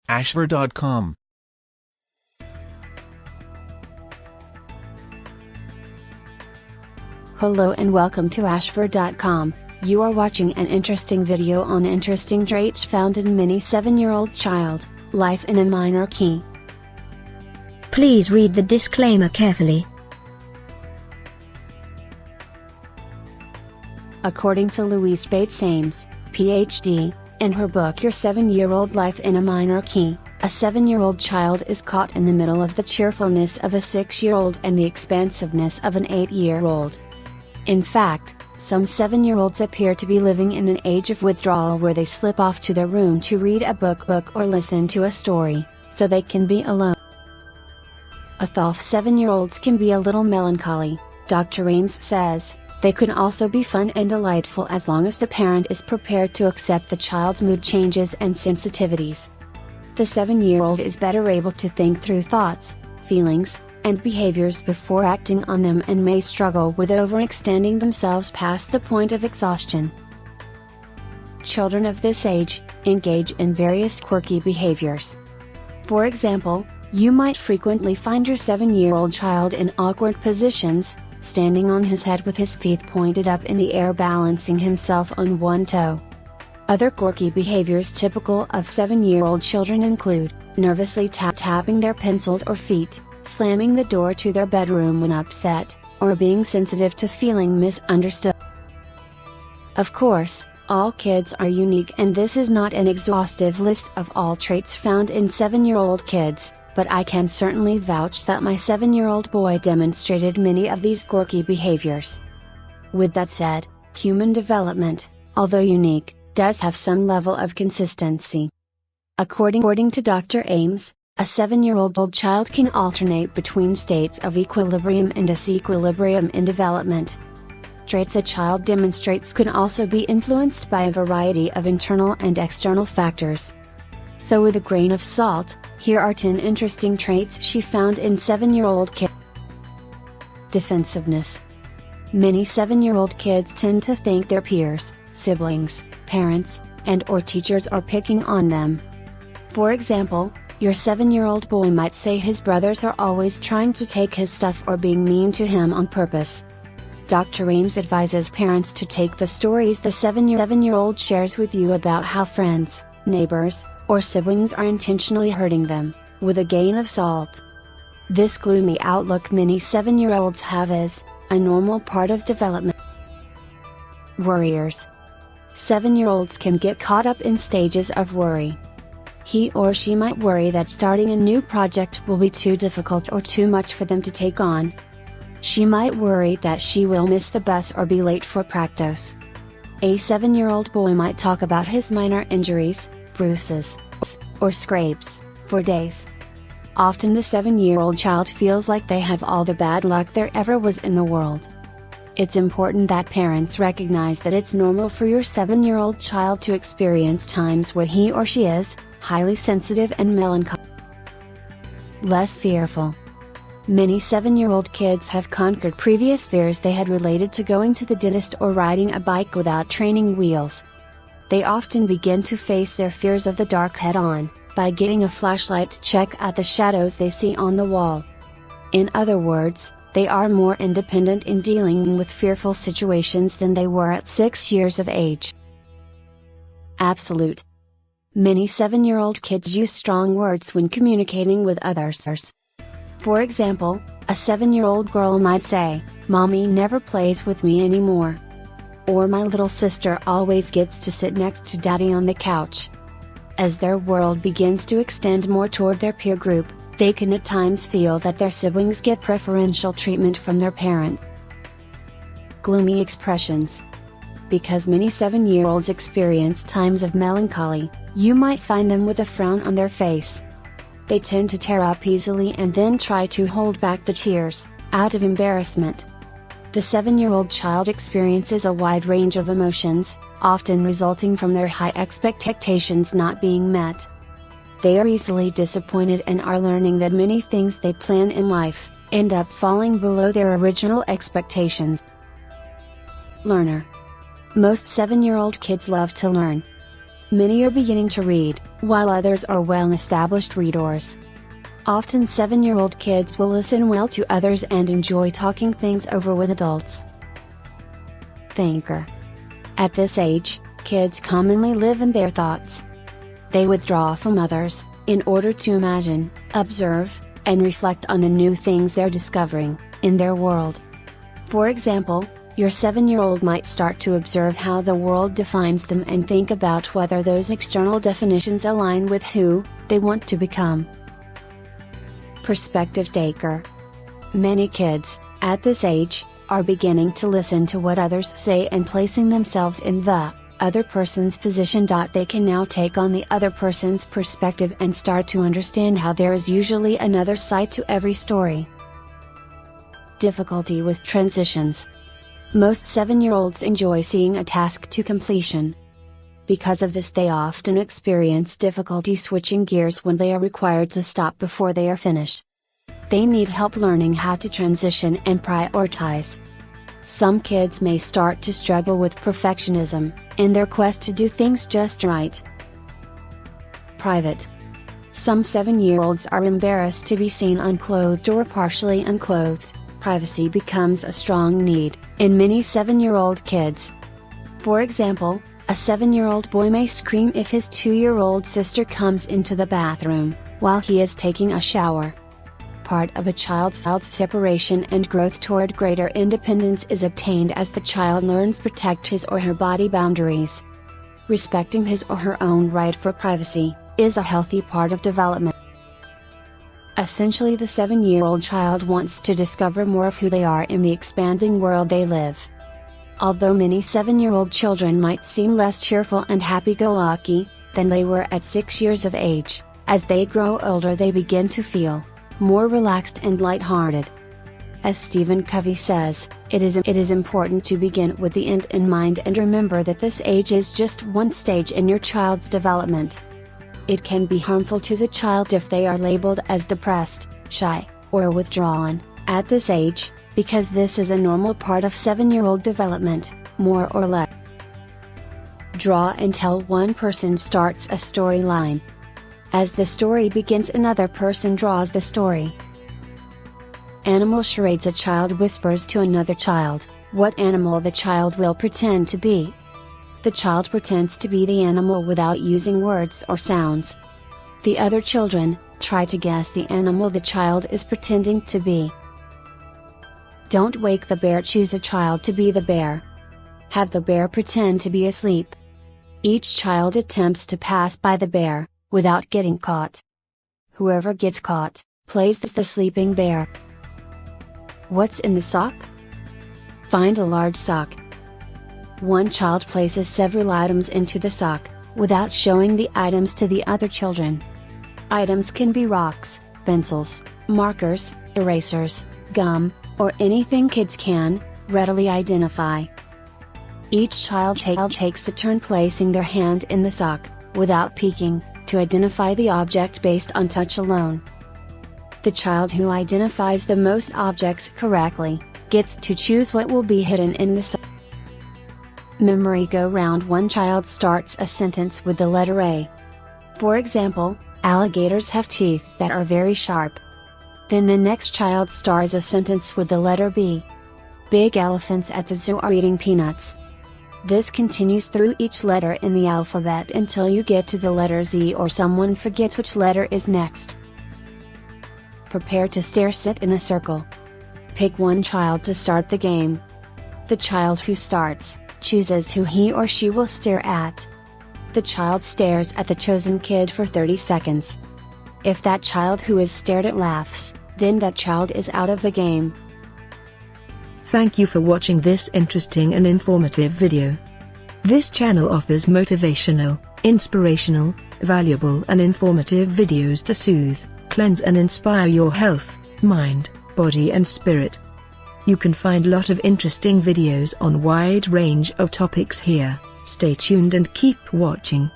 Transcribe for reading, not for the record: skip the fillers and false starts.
ashver.com. Hello and welcome to ashver.com. You are watching an interesting video on interesting traits found in many 7-year-old child, life in a minor key. Please read the disclaimer carefully. According to Louise Bates Ames, PhD, in her book Your 7-Year-Old Life in a Minor Key, a 7-year-old child is caught in the middle of the cheerfulness of a 6-year-old and the expansiveness of an 8-year-old. In fact, some 7-year-olds appear to be living in an age of withdrawal where they slip off to their room to read a book or listen to a story, so they can be alone. Although 7-year-olds can be a little melancholy, Dr. Ames says, they can also be fun and delightful as long as the parent is prepared to accept the child's mood changes and sensitivities. The 7-year-old is better able to think through thoughts, feelings, and behaviors before acting on them and may struggle with overextending themselves past the point of exhaustion. Children of this age engage in various quirky behaviors. For example, you might frequently find your 7-year-old child in awkward positions, standing on his head with his feet pointed up in the air, balancing himself on one toe. Other quirky behaviors typical of 7-year-old children include nervously tapping their pencils or feet, slamming the door to their bedroom when upset, or being sensitive to feeling misunderstood. Of course, all kids are unique and this is not an exhaustive list of all traits found in 7-year-old kids, but I can certainly vouch that my 7-year-old boy demonstrated many of these quirky behaviors. With that said, human development, although unique, does have some level of consistency. According to Dr. Ames, a 7-year-old child can alternate between states of equilibrium and disequilibrium in development. Traits a child demonstrates can also be influenced by a variety of internal and external factors. So with a grain of salt, here are 10 interesting traits she found in 7-year-old kids. Defensiveness. Many 7-year-old kids tend to think their peers, siblings, parents, and/or teachers are picking on them. For example, your 7-year-old boy might say his brothers are always trying to take his stuff or being mean to him on purpose. Dr. Ames advises parents to take the stories the 7-year-old shares with you about how friends, neighbors, or siblings are intentionally hurting them, with a grain of salt. This gloomy outlook many 7-year-olds have is a normal part of development. Worriers. 7-year-olds can get caught up in stages of worry. He or she might worry that starting a new project will be too difficult or too much for them to take on. She might worry that she will miss the bus or be late for practice. A 7-year-old boy might talk about his minor injuries, bruises, or scrapes, for days. Often the 7-year-old child feels like they have all the bad luck there ever was in the world. It's important that parents recognize that it's normal for your 7-year-old child to experience times when he or she is highly sensitive and melancholy. Less fearful. Many 7-year-old kids have conquered previous fears they had related to going to the dentist or riding a bike without training wheels. They often begin to face their fears of the dark head-on, by getting a flashlight to check out the shadows they see on the wall. In other words, they are more independent in dealing with fearful situations than they were at 6 years of age. Absolute. Many 7-year-old kids use strong words when communicating with others. For example, a 7-year-old girl might say, "Mommy never plays with me anymore." Or "My little sister always gets to sit next to Daddy on the couch." As their world begins to extend more toward their peer group, they can at times feel that their siblings get preferential treatment from their parent. Gloomy expressions. Because many 7-year-olds experience times of melancholy, you might find them with a frown on their face. They tend to tear up easily and then try to hold back the tears, out of embarrassment. The 7-year-old child experiences a wide range of emotions, often resulting from their high expectations not being met. They are easily disappointed and are learning that many things they plan in life end up falling below their original expectations. Learner. Most 7-year-old kids love to learn. Many are beginning to read, while others are well-established readers. Often 7-year-old kids will listen well to others and enjoy talking things over with adults. Thinker. At this age, kids commonly live in their thoughts. They withdraw from others, in order to imagine, observe, and reflect on the new things they're discovering, in their world. For example, your 7-year-old might start to observe how the world defines them and think about whether those external definitions align with who they want to become. Perspective taker. Many kids, at this age, are beginning to listen to what others say and placing themselves in the other person's position. They can now take on the other person's perspective and start to understand how there is usually another side to every story. Difficulty with transitions. Most 7-year-olds enjoy seeing a task to completion. Because of this, they often experience difficulty switching gears when they are required to stop before they are finished. They need help learning how to transition and prioritize. Some kids may start to struggle with perfectionism, in their quest to do things just right. Private. Some 7-year-olds are embarrassed to be seen unclothed or partially unclothed. Privacy becomes a strong need in many 7-year-old kids. For example, a 7-year-old boy may scream if his 2-year-old sister comes into the bathroom while he is taking a shower. Part of a child's separation and growth toward greater independence is obtained as the child learns to protect his or her body boundaries. Respecting his or her own right for privacy is a healthy part of development. Essentially, the 7-year-old child wants to discover more of who they are in the expanding world they live. Although many 7-year-old children might seem less cheerful and happy-go-lucky than they were at 6 years of age, as they grow older they begin to feel more relaxed and light-hearted. As Stephen Covey says, it is important to begin with the end in mind and remember that this age is just one stage in your child's development. It can be harmful to the child if they are labeled as depressed, shy, or withdrawn at this age, because this is a normal part of 7-year-old development, more or less. Draw and tell. One person starts a storyline. As the story begins, another person draws the story. Animal charades. A child whispers to another child what animal the child will pretend to be. The child pretends to be the animal without using words or sounds. The other children try to guess the animal the child is pretending to be. Don't wake the bear. Choose a child to be the bear. Have the bear pretend to be asleep. Each child attempts to pass by the bear, without getting caught. Whoever gets caught, plays the sleeping bear. What's in the sock? Find a large sock. One child places several items into the sock, without showing the items to the other children. Items can be rocks, pencils, markers, erasers, gum, or anything kids can readily identify. Each child takes a turn placing their hand in the sock, without peeking, to identify the object based on touch alone. The child who identifies the most objects correctly gets to choose what will be hidden in the sock. Memory go round. One child starts a sentence with the letter A. For example, alligators have teeth that are very sharp. Then the next child starts a sentence with the letter B. Big elephants at the zoo are eating peanuts. This continues through each letter in the alphabet until you get to the letter Z or someone forgets which letter is next. Prepare to stare. Sit in a circle. Pick one child to start the game. The child who starts chooses who he or she will stare at. The child stares at the chosen kid for 30 seconds. If that child who is stared at laughs, then that child is out of the game. Thank you for watching this interesting and informative video. This channel offers motivational, inspirational, valuable and informative videos to soothe, cleanse and inspire your health, mind, body and spirit. You can find a lot of interesting videos on wide range of topics here. Stay tuned and keep watching.